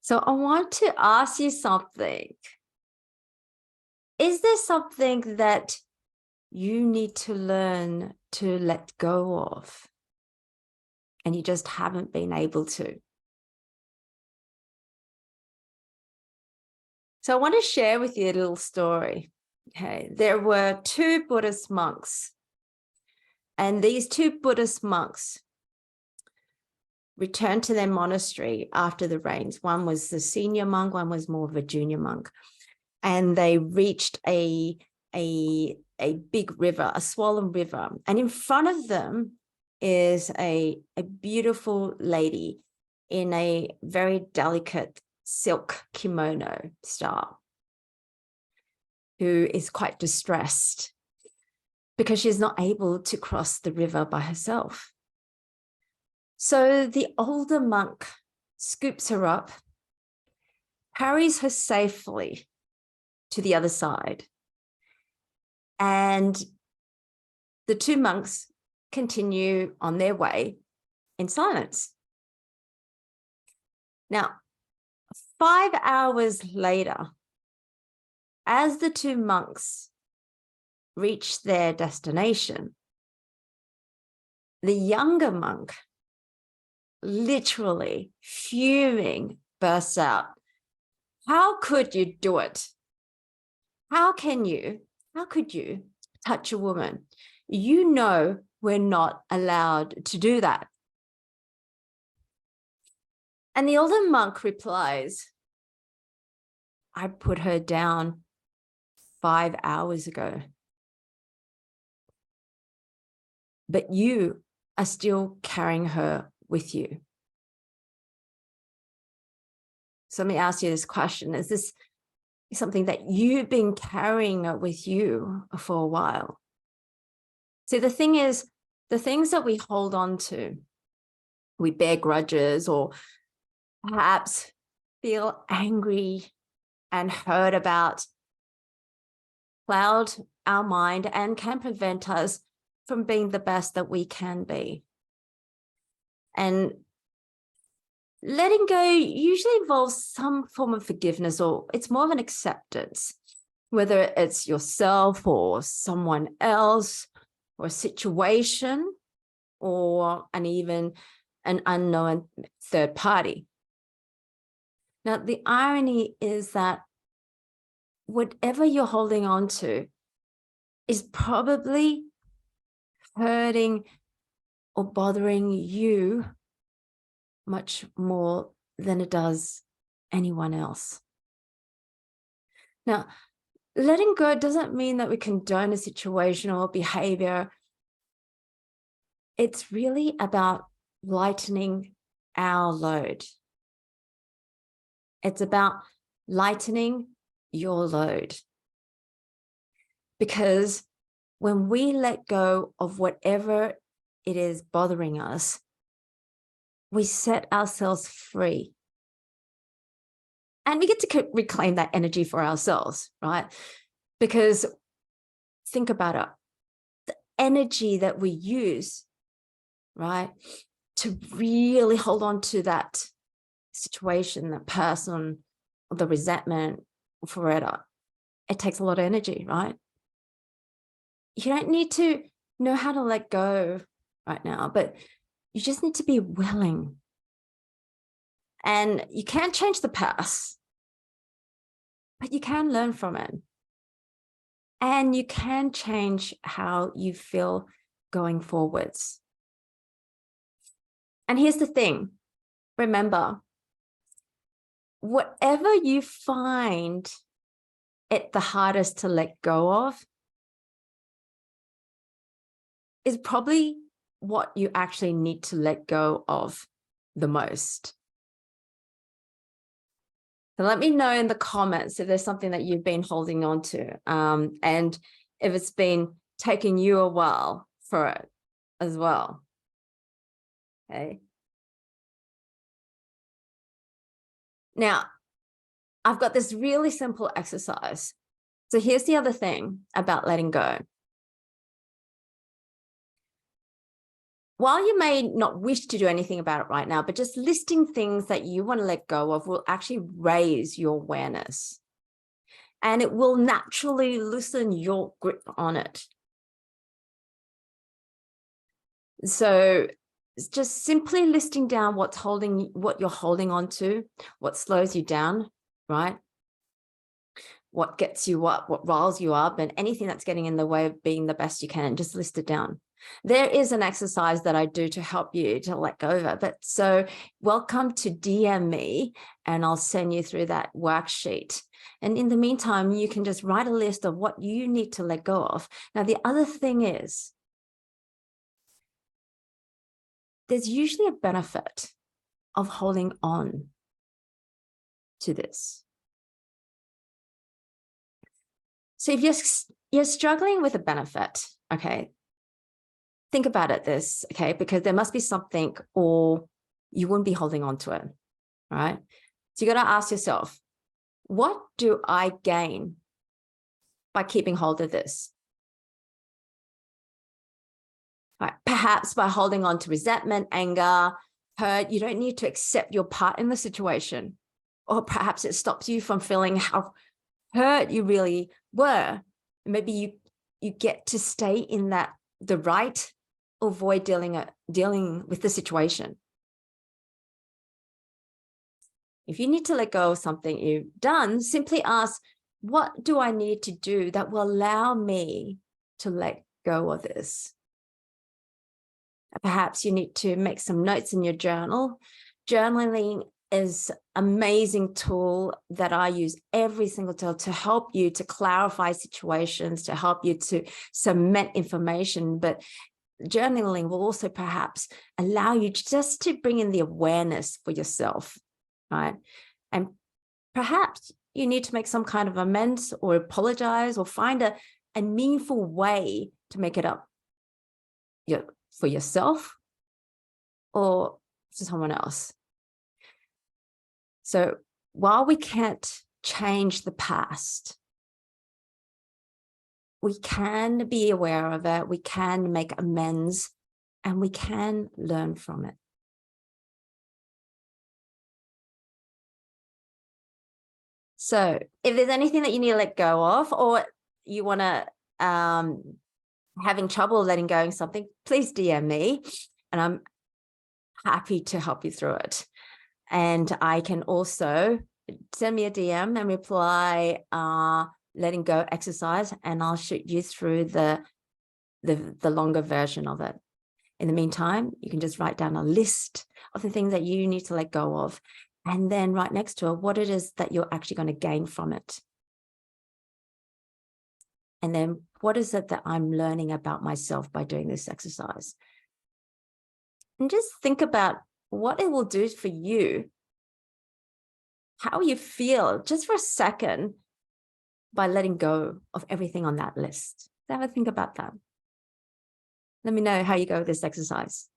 So I want to ask you something. Is there something that you need to learn to let go of and you just haven't been able to? So I want to share with you a little story. Okay, there were two Buddhist monks, and these two Buddhist monks returned to their monastery after the rains. One was the senior monk, one was more of a junior monk. And they reached a big river, a swollen river. And in front of them is a beautiful lady in a very delicate silk kimono style, who is quite distressed because she's not able to cross the river by herself. So the older monk scoops her up, carries her safely to the other side, and the two monks continue on their way in silence. Now, 5 hours later, as the two monks reach their destination, the younger monk, literally fuming, bursts out, "How could you do it? How could you touch a woman? You know we're not allowed to do that." And the older monk replies, "I put her down 5 hours ago, but you are still carrying her with you." So let me ask you this question. Is this something that you've been carrying with you for a while? See, the thing is, the things that we hold on to, we bear grudges or perhaps feel angry and hurt about, cloud our mind and can prevent us from being the best that we can be. And letting go usually involves some form of forgiveness, or it's more of an acceptance, whether it's yourself or someone else or a situation or even an unknown third party. Now, the irony is that whatever you're holding on to is probably hurting or bothering you much more than it does anyone else. Now, letting go doesn't mean that we condone a situation or behavior. It's really about lightening our load. It's about lightening your load. Because when we let go of whatever it is bothering us, we set ourselves free. And we get to reclaim that energy for ourselves, right? Because think about it, the energy that we use, right, to really hold on to that situation, that person, or the resentment forever, it takes a lot of energy, right? You don't need to know how to let go right now, but you just need to be willing. And you can't change the past, but you can learn from it. And you can change how you feel going forwards. And here's the thing, remember, whatever you find it the hardest to let go of is probably what you actually need to let go of the most. So let me know in the comments if there's something that you've been holding on to, and if it's been taking you a while for it as well. Okay. Now, I've got this really simple exercise. So here's the other thing about letting go. while you may not wish to do anything about it right now, but just listing things that you want to let go of will actually raise your awareness. And it will naturally loosen your grip on it. So it's just simply listing down what you're holding on to, what slows you down, right? What gets you up, what riles you up, and anything that's getting in the way of being the best you can, just list it down. There is an exercise that I do to help you to let go of it. But so welcome to DM me, and I'll send you through that worksheet. And in the meantime, you can just write a list of what you need to let go of. Now, the other thing is, there's usually a benefit of holding on to this. So if you're struggling with a benefit, okay, think about it this, okay, because there must be something or you wouldn't be holding on to it, right? So you got to ask yourself, what do I gain by keeping hold of this? Right? Perhaps by holding on to resentment, anger, hurt, you don't need to accept your part in the situation. Or perhaps it stops you from feeling how hurt you really were. Maybe you get to stay in the right, avoid dealing with the situation. If you need to let go of something you've done, simply ask, what do I need to do that will allow me to let go of this? Perhaps you need to make some notes in your journal. Journaling is an amazing tool that I use every single day to help you to clarify situations, to help you to cement information. But journaling will also perhaps allow you just to bring in the awareness for yourself, right? And perhaps you need to make some kind of amends or apologize or find a meaningful way to make it up for yourself or to someone else. So while we can't change the past, we can be aware of it, we can make amends, and we can learn from it. So if there's anything that you need to let go of, or you want to having trouble letting go of something, please DM me, and I'm happy to help you through it. And I can also send me a DM and reply letting go exercise, and I'll shoot you through the longer version of it. In the meantime, you can just write down a list of the things that you need to let go of, and then right next to it, what it is that you're actually going to gain from it. And then what is it that I'm learning about myself by doing this exercise? And just think about what it will do for you, how you feel just for a second by letting go of everything on that list. Have a think about that. Let me know how you go with this exercise.